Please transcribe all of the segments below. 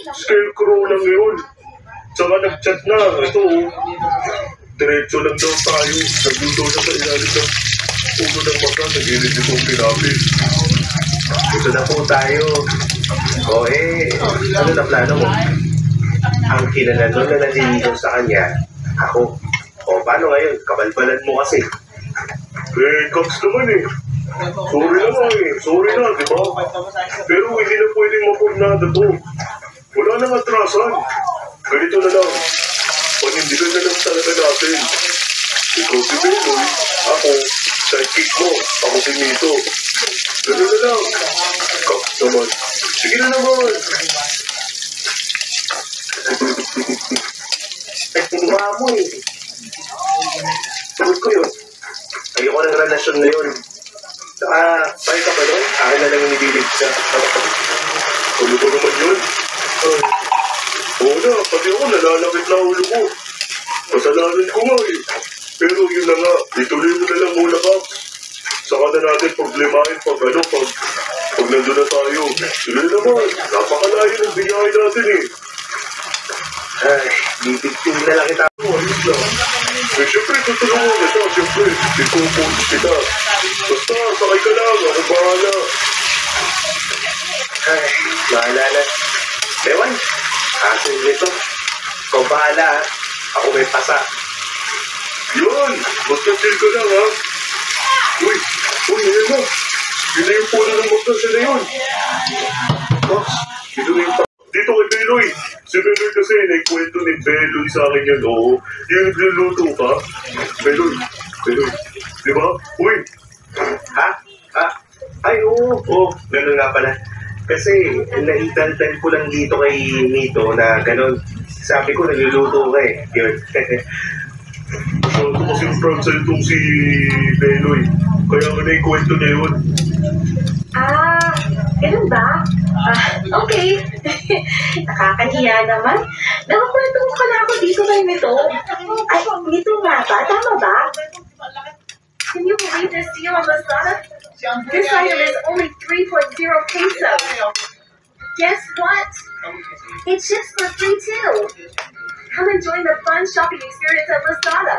Scarecrow lang yun. Tsaka nag-chat na. Ito, diretso lang daw tayo. Nagluto siya sa ilalim ng ulo ng baka. Nag-ilit itong pinapit. Ito na po tayo. O ano na plano mo? Ang kilala nun na naliligaw sa kanya, ako. O paano ngayon? Kabalbalan mo kasi. Cox naman eh. Sorry naman eh. Sorry na, di ba? Pero hindi na pwedeng mapurnada to. Wala nang atrasan. Ganito na lang. Panindigan na lang talaga natin. Ikaw si Beloy, ako, sidekick mo, ako si Mito. Ganun na lang. Cox naman. Sige na naman. Mukha mo eh. Sagot ko yun. Ayoko ng relasyon na yun. Saka, tayo ka ba nun? Akin na lang yung nililig siya. Ano ba naman yun? Oo na, pati ako nalalapit na ulo ko. Kasalanan ko nga eh. Pero yun na nga, ituloy mo na lang muna ka. Saka na natin problemahin pag nandun na tayo. Sige naman, napakalayo ng bigay natin eh. Ay, bibigtin na lang kita. Ayos lang. Siyempre, tutulungan kita. Siyempre, ikupunod kita. Basta, sakay ka lang. Ako bahala. Ay, bahala na. Ewan, asin nito. Ikaw bahala ha. Ako may pasa. Yun! Basta chill ka lang ha. Uy, yun na. Yun na yung puno ng magdasa na yun. Cox, ito na yung dito kay Beloy. Si Beloy kasi, naikwento ni Beloy sa akin yan, oo. Yung nagluluto ka. Beloy. Di ba? Uy! Ha? Ay, oo. Ganun nga pala. Kasi, naidaldal ko lang dito kay Mito na ganun. Sabi ko, nagluluto ka eh. Yun. Masyado kasi yung proud sa itong si Beloy. Kaya nga naikwento niya yun. Ganun ba? Okay. Nakakahiya naman. Nakakwento ko na ako dito kay Mito. Ay, Mito nga ba? Tama ba? Can you believe this deal on Lazada? This item is only 3.0 pesos. Guess what? It's just for free too. Come and join the fun shopping experience at Lazada.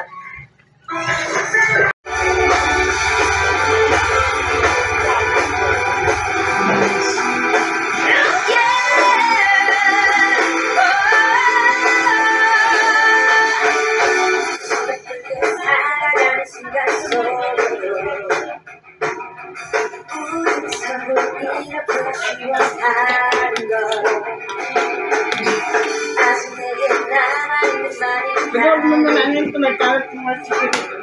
Huwag mo na nanin ito nagkalat ng mga sikirito.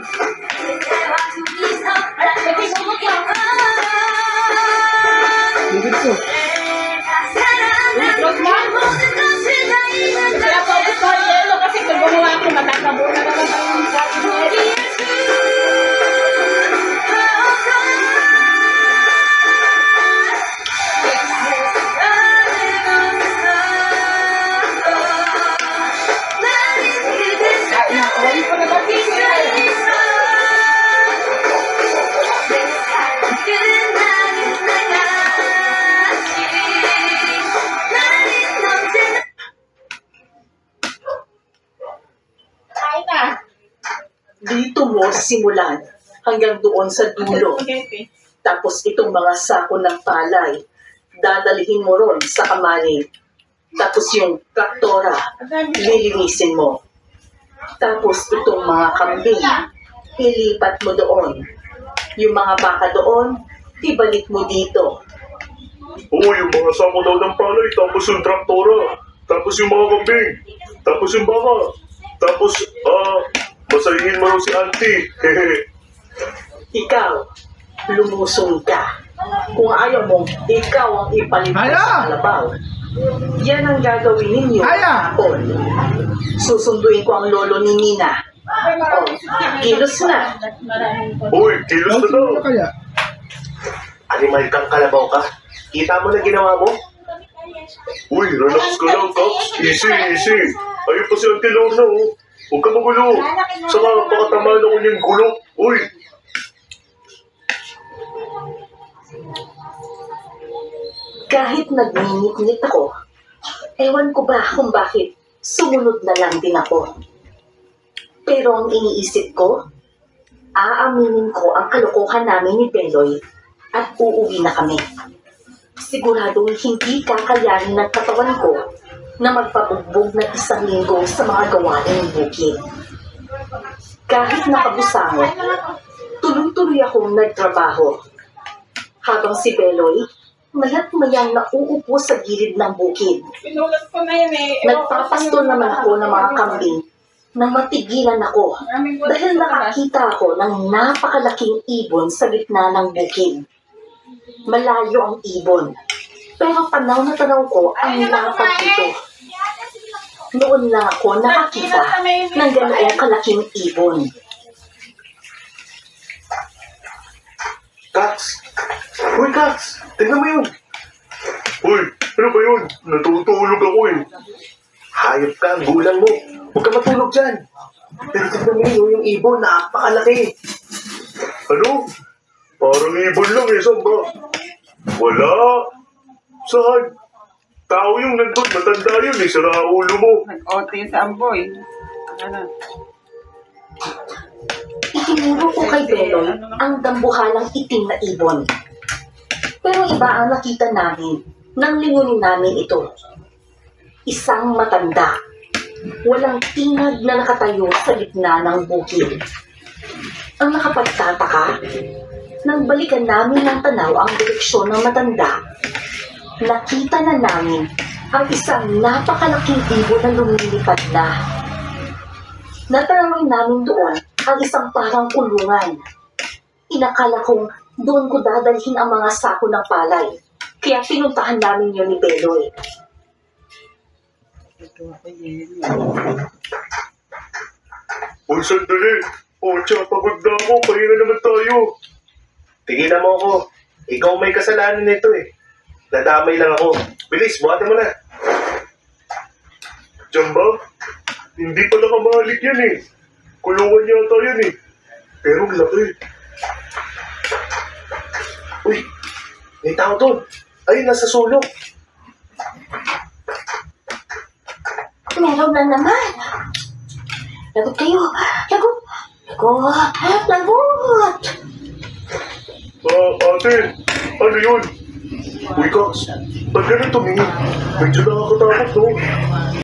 Higit ko. Huwag mo? Kaya pa ubus ko ang yelo kasi pag gumawa ako matatabo na naman ang sabi mo. Dito mo simulan hanggang doon sa dulo. Tapos itong mga sako ng palay, dadalhin mo ron sa kamani. Tapos yung traktora, lilinisin mo. Tapos itong mga kambing, ilipat mo doon. Yung mga baka doon, ibalik mo dito. Oo, yung mga sako daw ng palay, tapos yung traktora, tapos yung mga kambing, tapos yung baka, tapos, masahin mo si auntie. Ikaw, lumusong ka. Kung ayaw mong ikaw ang ipalipas sa kalabaw, yan ang gagawin ninyo hapon. Susunduin ko ang lolo ni Nina. Kilos na. Uy, kilos na daw. Animal kang kalabaw ka. Kita mo na ginawa mo? Uy, relax ka lang, Cox. Easy. Ayun pa si Auntie Lorna, oh. Huwag ka magulo. Saka baka tamaan ako niyang gulo. Uy! Kahit nagninit-nit ako, Ewan ko ba kung bakit sumunod na lang din ako. Pero ang iniisip ko, aaminin ko ang kalokohan namin ni Beloy at uuwi na kami. Siguradong hindi kakayanin ng katawan ko na magpabugbog ng 1 linggo sa mga gawaing bukid. Kahit nakabusangot, tuloy-tuloy akong nagtrabaho. Habang si Beloy, mayat-mayang nauupo sa gilid ng bukid. Pinulat ko na yun eh. Nagpapasto naman ako ng mga kambing na matigilan ako dahil nakakita ako ng napakalaking ibon sa gitna ng bukid. Malayo ang ibon, pero tanaw na tanaw ko ang lapad nito. Noon lang ako nakakita ng ganoong kalaking ibon. Kax! Uy, Kax! Tingnan mo yun! Uy, ano ba yun? Natutulog ako eh. Hayop ka, ang gulang mo. Huwag ka matulog dyan. Pero tingnan mo yun, yung ibon, napakalaki. Ano? Parang ibon lang eh, saan ba? Wala. Saan? Tao yung nandun, matanda yun eh, sira ulo mo. Nag-OT sa amboy. Ano? Itinuro ko kay Beloy ang dambuhalang itim na ibon. Pero iba ang nakita namin nang lingunin namin ito. Isang matanda, walang tingad na nakatayo sa gitna ng bukid. Ang nakapagtataka, nang balikan namin ng tanaw ang direksyon ng matanda, nakita na namin ang isang napakalaking ibon na lumilipad na. Natanawin namin doon ang isang parang kulungan. Inakala kong doon ko dadalhin ang mga sako ng palay, kaya pinuntahan namin yun ni Beloy. Uy, sandali. O, tiya, pagod na ako. Pahinga naman tayo. Tigilan mo ako. Ikaw may kasalanan nito eh. Nadamay lang ako. Bilis, buhatin mo na. Diyan ba? Hindi pala kamalik yan eh. Kulungan yata yan eh. Pero ang laki. Uy, may tao doon. Ayun, nasa sulok. Meron na naman. Lagot kayo. Lagot. Lagot. Lagot. Ate, ano yun? Uy, Kax, ba't ganun tumingin? Medyo nakakatakot, no?